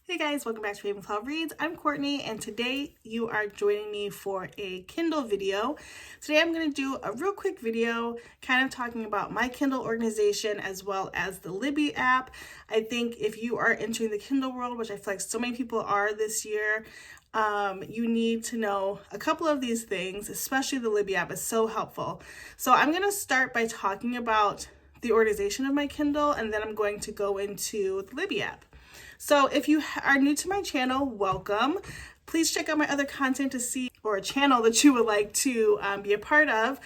Hey guys, welcome back to Bibliophile Reads. I'm Courtney and today you are joining me for a Kindle video. Today I'm going to do a real quick video kind of talking about my Kindle organization as well as the Libby app. I think if you are entering the Kindle world, which I feel like so many people are this year, you need to know a couple of these things, especially the Libby app is so helpful. So I'm going to start by talking about the organization of my Kindle and then I'm going to go into the Libby app. So if you are new to my channel, welcome. Please check out my other content to see, or a channel that you would like to be a part of.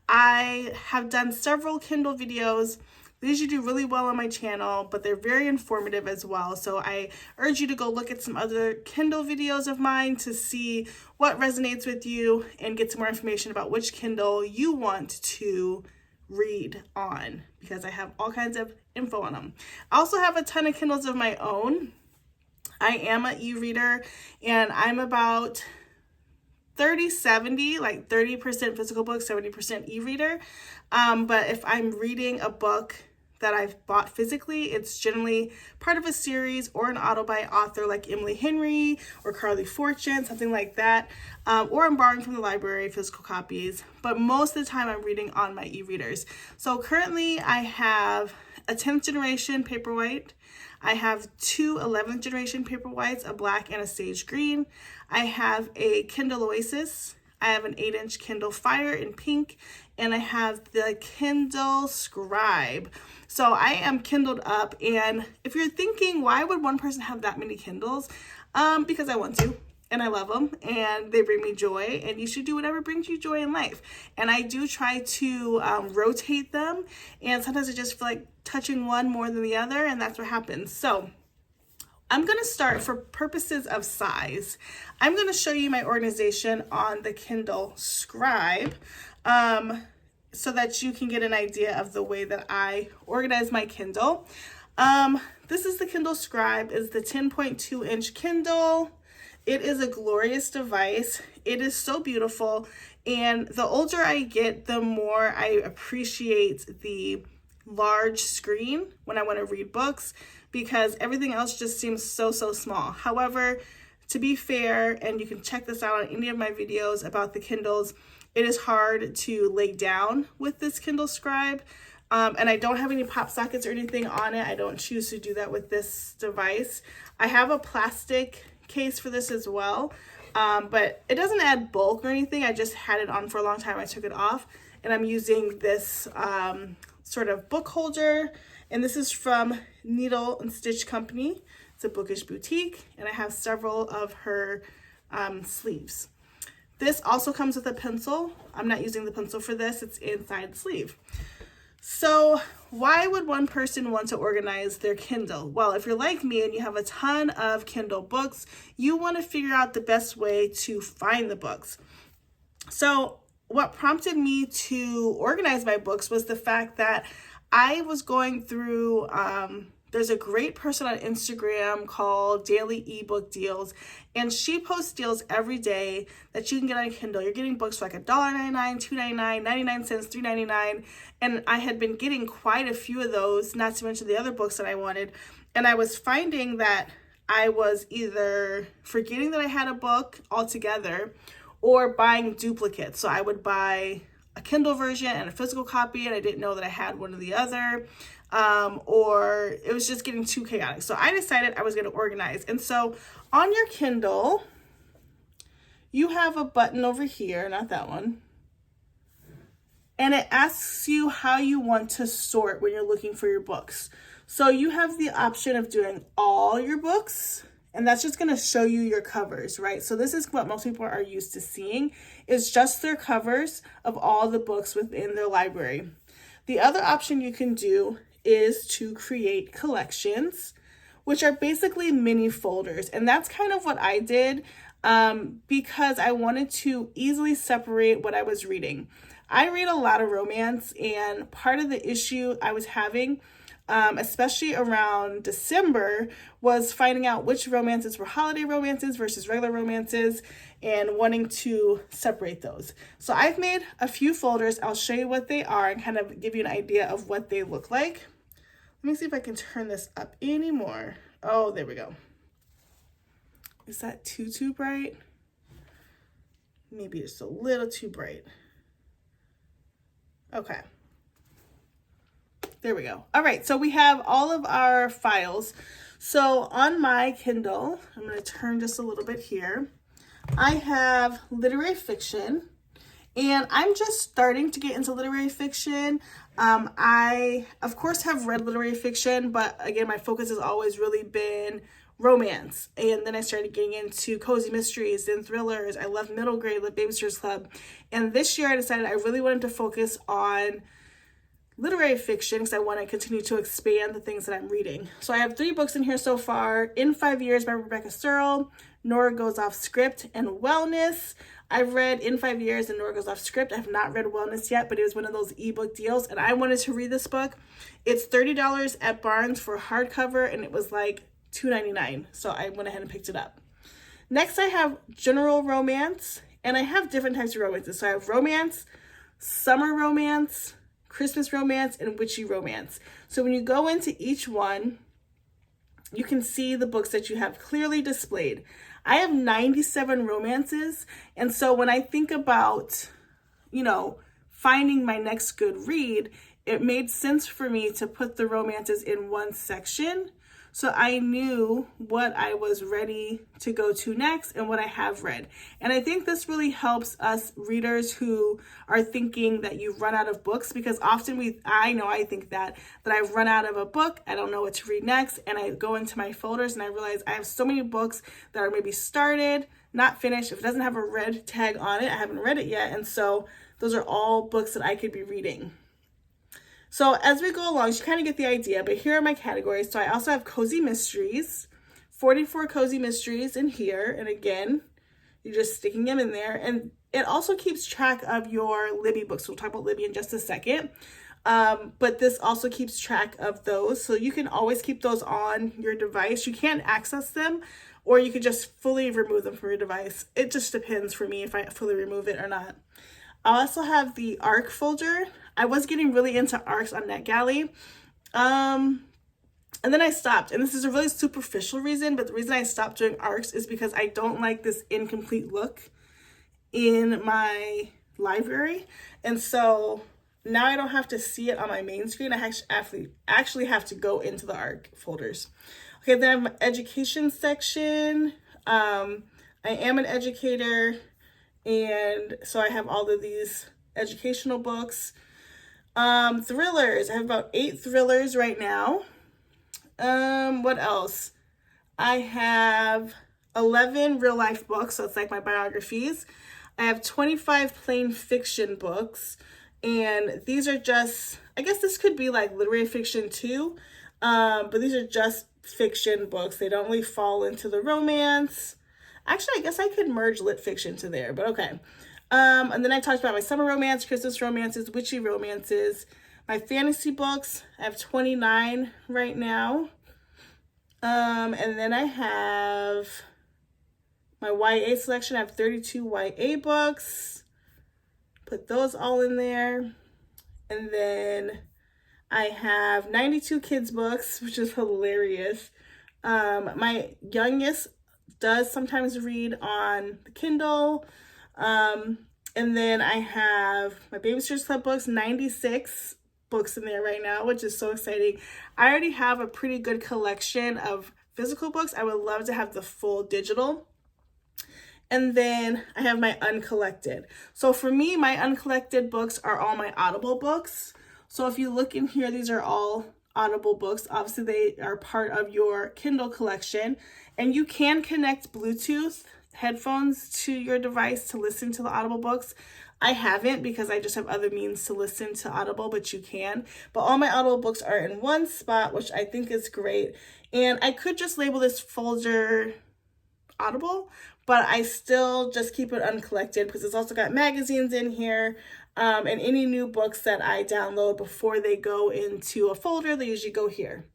I have done several Kindle videos. They usually do really well on my channel, but they're very informative as well. So I urge you to go look at some other Kindle videos of mine to see what resonates with you and get some more information about which Kindle you want to read on, because I have all kinds of info on them. I also have a ton of Kindles of my own. I am an e-reader and I'm about 30-70, like 30% physical book, 70% e-reader. But if I'm reading a book that I've bought physically, it's generally part of a series or an author by author like Emily Henry or Carly Fortune, something like that. Or I'm borrowing from the library, physical copies. But most of the time I'm reading on my e-readers. So currently I have a 10th generation Paperwhite. I have two 11th generation Paperwhites, a black and a sage green. I have a Kindle Oasis. I have an 8-inch Kindle Fire in pink, and I have the Kindle Scribe. So I am Kindled up, and if you're thinking, why would one person have that many Kindles? Because I want to, and I love them, and they bring me joy, and you should do whatever brings you joy in life. And I do try to rotate them, and sometimes I just feel like touching one more than the other, and that's what happens. So I'm going to start, for purposes of size, I'm going to show you my organization on the Kindle Scribe so that you can get an idea of the way that I organize my Kindle. This is the Kindle Scribe. It's the 10.2-inch Kindle. It is a glorious device. It is so beautiful, and the older I get, the more I appreciate the large screen when I want to read books, because everything else just seems so small. However, to be fair, and you can check this out on any of my videos about the Kindles, it is hard to lay down with this Kindle Scribe. And I don't have any pop sockets or anything on it. I don't choose to do that with this device. I have a plastic case for this as well, but it doesn't add bulk or anything. I just had it on for a long time. I took it off, and I'm using this sort of book holder, and this is from Needle and Stitch Company. It's a bookish boutique, and I have several of her sleeves. This also comes with a pencil. I'm not using the pencil for this. It's inside the sleeve. So why would one person want to organize their Kindle? Well, if you're like me and you have a ton of Kindle books, you want to figure out the best way to find the books. So what prompted me to organize my books was the fact that I was going through, there's a great person on Instagram called Daily Ebook Deals, and she posts deals every day that you can get on Kindle. You're getting books for like $1.99, $2.99, 99 cents, $3.99, and I had been getting quite a few of those, not to mention the other books that I wanted, and I was finding that I was either forgetting that I had a book altogether or buying duplicates. So I would buy a Kindle version and a physical copy, and I didn't know that I had one or the other, or it was just getting too chaotic. So I decided I was going to organize. And so on your Kindle, you have a button over here, not that one, and it asks you how you want to sort when you're looking for your books. So you have the option of doing all your books, and that's just going to show you your covers, right? So this is what most people are used to seeing, is just their covers of all the books within their library. The other option you can do is to create collections, which are basically mini folders. And that's kind of what I did because I wanted to easily separate what I was reading. I read a lot of romance, and part of the issue I was having, especially around December, was finding out which romances were holiday romances versus regular romances and wanting to separate those. So I've made a few folders. I'll show you what they are and kind of give you an idea of what they look like. Let me see if I can turn this up any more. Oh, there we go. Is that too bright? Maybe it's a little too bright. Okay. There we go. All right, so we have all of our files. So on my Kindle, I'm going to turn just a little bit here. I have literary fiction, and I'm just starting to get into literary fiction. I, of course, have read literary fiction, but again, my focus has always really been romance. And then I started getting into cozy mysteries and thrillers. I love middle grade, love Babysitter's Club. And this year I decided I really wanted to focus on literary fiction because I want to continue to expand the things that I'm reading. So I have 3 books in here so far. In 5 Years by Rebecca Searle, Nora Goes Off Script, and Wellness. I've read In 5 Years and Nora Goes Off Script. I have not read Wellness yet, but it was one of those ebook deals, and I wanted to read this book. It's $30 at Barnes for hardcover, and it was like $2.99, so I went ahead and picked it up. Next, I have general romance, and I have different types of romances. So I have romance, summer romance, Christmas romance, and witchy romance. So when you go into each one, you can see the books that you have clearly displayed. I have 97 romances, and so when I think about, finding my next good read, it made sense for me to put the romances in one section, so I knew what I was ready to go to next and what I have read. And I think this really helps us readers who are thinking that you've run out of books, because often I think that I've run out of a book, I don't know what to read next, and I go into my folders and I realize I have so many books that are maybe started, not finished. If it doesn't have a red tag on it, I haven't read it yet, and so those are all books that I could be reading. So as we go along, you kind of get the idea, but here are my categories. So I also have cozy mysteries, 44 cozy mysteries in here. And again, you're just sticking them in there. And it also keeps track of your Libby books. We'll talk about Libby in just a second. But this also keeps track of those. So you can always keep those on your device. You can access them, or you can just fully remove them from your device. It just depends for me if I fully remove it or not. I also have the ARC folder. I was getting really into ARCs on NetGalley. And then I stopped. And this is a really superficial reason, but the reason I stopped doing ARCs is because I don't like this incomplete look in my library. And so now I don't have to see it on my main screen. I actually have to go into the ARC folders. Okay, then I have my education section. I am an educator, and so I have all of these educational books. Thrillers, I have about 8 thrillers right now. What else? I have 11 real life books, so it's like my biographies. I have 25 plain fiction books, and these are just, I guess this could be like literary fiction too, but these are just fiction books. They don't really fall into the romance. Actually, I guess I could merge lit fiction to there, but okay. And then I talked about my summer romance, Christmas romances, witchy romances, my fantasy books. I have 29 right now. And then I have my YA selection. I have 32 YA books. Put those all in there. And then I have 92 kids books, which is hilarious. My youngest does sometimes read on the Kindle. And then I have my Babysitter's Club books, 96 books in there right now, which is so exciting. I already have a pretty good collection of physical books. I would love to have the full digital. And then I have my uncollected. So for me, my uncollected books are all my Audible books. So if you look in here, these are all Audible books. Obviously, they are part of your Kindle collection. And you can connect Bluetooth headphones to your device to listen to the Audible books. I haven't because I just have other means to listen to Audible, but you can. But all my Audible books are in one spot, which I think is great. And I could just label this folder Audible, but I still just keep it uncollected because it's also got magazines in here, and any new books that I download before they go into a folder, they usually go here.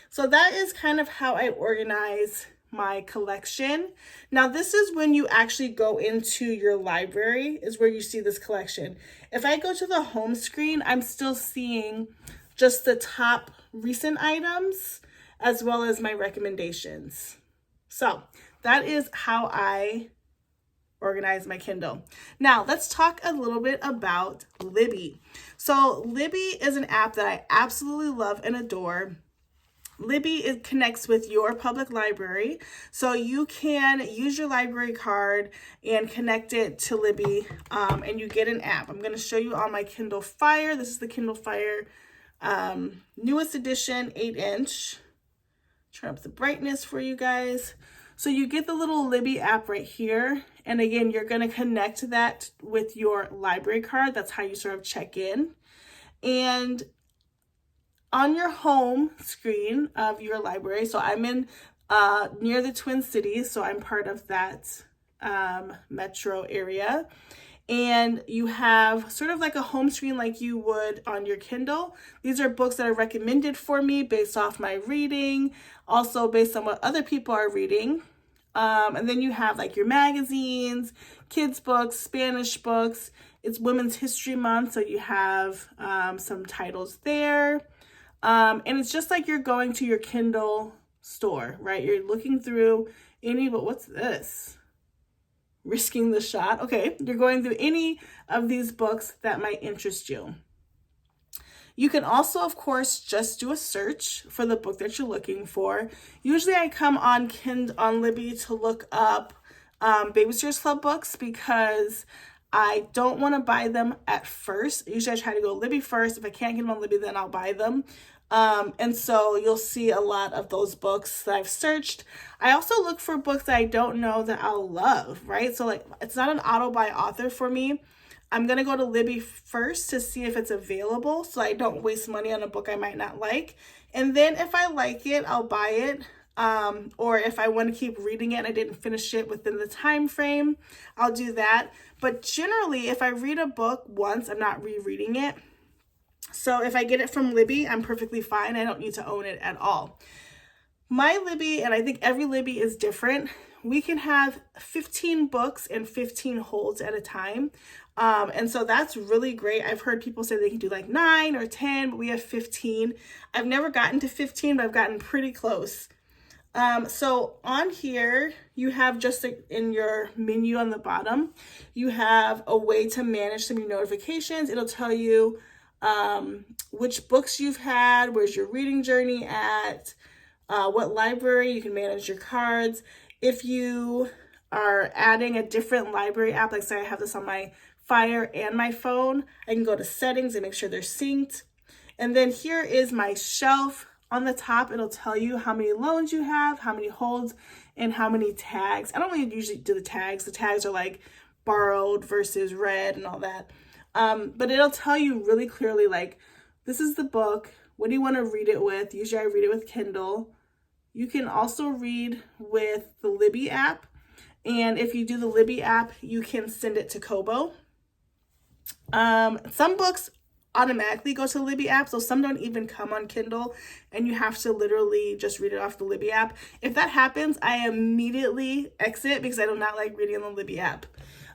So that is kind of how I organize my collection. Now this is when you actually go into your library is where you see this collection. If I go to the home screen, I'm still seeing just the top recent items as well as my recommendations. So that is how I organize my Kindle. Now let's talk a little bit about Libby. So Libby is an app that I absolutely love and adore. Libby, it connects with your public library, so you can use your library card and connect it to Libby, and you get an app. I'm going to show you on my Kindle Fire. This is the Kindle Fire newest edition, 8-inch. Turn up the brightness for you guys. So you get the little Libby app right here, and again, you're going to connect that with your library card. That's how you sort of check in. And on your home screen of your library, so I'm in near the Twin Cities, so I'm part of that metro area, and you have sort of like a home screen like you would on your Kindle. These are books that are recommended for me based off my reading, also based on what other people are reading. And then you have like your magazines, kids books, Spanish books. It's Women's History Month, so you have some titles there. And it's just like you're going to your Kindle store, right? You're looking through any, but what's this? Risking the Shot. Okay, you're going through any of these books that might interest you. You can also, of course, just do a search for the book that you're looking for. Usually I come on Libby to look up Babysitter's Club books because I don't want to buy them at first. Usually I try to go Libby first. If I can't get them on Libby, then I'll buy them. And so you'll see a lot of those books that I've searched. I also look for books that I don't know that I'll love, right? So like, it's not an auto by author for me. I'm going to go to Libby first to see if it's available so I don't waste money on a book I might not like. And then if I like it, I'll buy it. Or if I want to keep reading it and I didn't finish it within the time frame, I'll do that. But generally, if I read a book once, I'm not rereading it. So if I get it from Libby, I'm perfectly fine. I don't need to own it at all. My Libby, and I think every Libby is different, we can have 15 books and 15 holds at a time. And so that's really great. I've heard people say they can do like 9 or 10, but we have 15. I've never gotten to 15, but I've gotten pretty close. So on here, you have just in your menu on the bottom, you have a way to manage some of your notifications. It'll tell you which books you've had, where's your reading journey at, what library. You can manage your cards. If you are adding a different library app, like say I have this on my Fire and my phone, I can go to settings and make sure they're synced. And then here is my shelf. On the top, it'll tell you how many loans you have, how many holds, and how many tags. I don't really usually do the tags. The tags are like borrowed versus read and all that. But it'll tell you really clearly, like, this is the book. What do you want to read it with? Usually I read it with Kindle. You can also read with the Libby app. And if you do the Libby app, you can send it to Kobo. Some books automatically go to the Libby app, so some don't even come on Kindle, and you have to literally just read it off the Libby app. If that happens, I immediately exit because I do not like reading on the Libby app.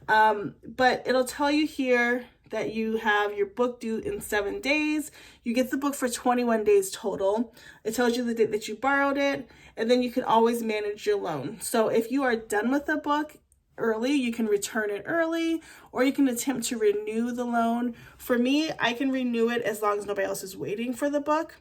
But it'll tell you here that you have your book due in 7 days. You get the book for 21 days total. It tells you the date that you borrowed it, and then you can always manage your loan. So if you are done with the book early, you can return it early, or you can attempt to renew the loan. For me, I can renew it as long as nobody else is waiting for the book.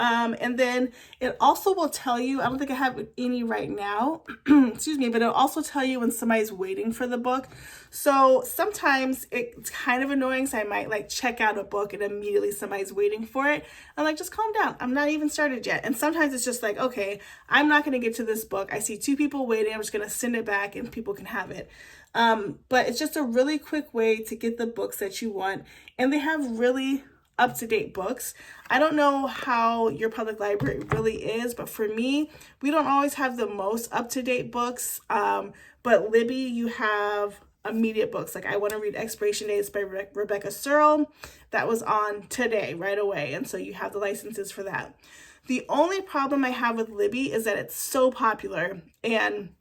And then it also will tell you, I don't think I have any right now, excuse me, but it'll also tell you when somebody's waiting for the book. So sometimes it's kind of annoying. So I might like check out a book and immediately somebody's waiting for it. I'm like, just calm down. I'm not even started yet. And sometimes it's just like, okay, I'm not going to get to this book. I see 2 people waiting. I'm just going to send it back and people can have it. But it's just a really quick way to get the books that you want. And they have really up-to-date books. I don't know how your public library really is, but for me, we don't always have the most up-to-date books. But Libby, you have immediate books. Like I want to read Expiration Dates by Rebecca Searle. That was on today, right away. And so you have the licenses for that. The only problem I have with Libby is that it's so popular, and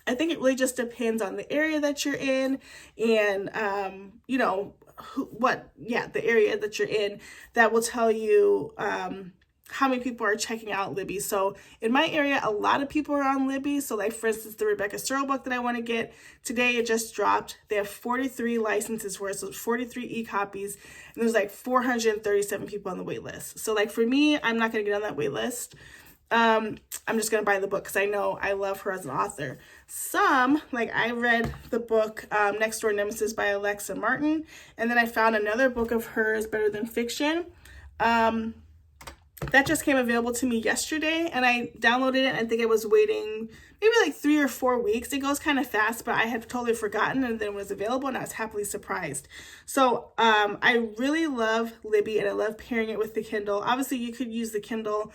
I think it really just depends on the area that you're in and, you know, the area that you're in that will tell you how many people are checking out Libby. So in my area, a lot of people are on Libby. So like, for instance, the Rebecca Searle book that I want to get today, it just dropped. They have 43 licenses for it. So 43 e-copies, and there's like 437 people on the wait list. So like for me, I'm not going to get on that wait list. I'm just going to buy the book because I know I love her as an author. Some, like I read the book Next Door Nemesis by Alexa Martin, and then I found another book of hers, Better Than Fiction. That just came available to me yesterday, and I downloaded it. I think I was waiting maybe like 3 or 4 weeks. It goes kind of fast, but I had totally forgotten, and then it was available, and I was happily surprised. So I really love Libby, and I love pairing it with the Kindle. Obviously, you could use the Kindle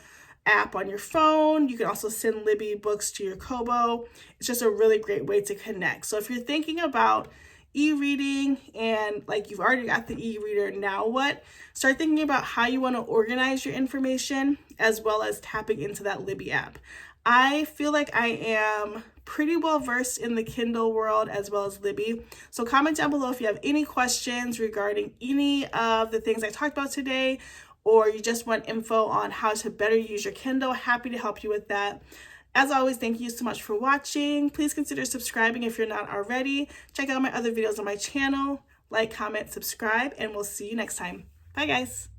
app on your phone. You can also send Libby books to your Kobo. It's just a really great way to connect. So if you're thinking about e-reading and like you've already got the e-reader, now what? Start thinking about how you want to organize your information as well as tapping into that Libby app. I feel like I am pretty well versed in the Kindle world as well as Libby. So comment down below if you have any questions regarding any of the things I talked about today, or you just want info on how to better use your Kindle. Happy to help you with that. As always, thank you so much for watching. Please consider subscribing if you're not already. Check out my other videos on my channel. Like, comment, subscribe, and we'll see you next time. Bye, guys.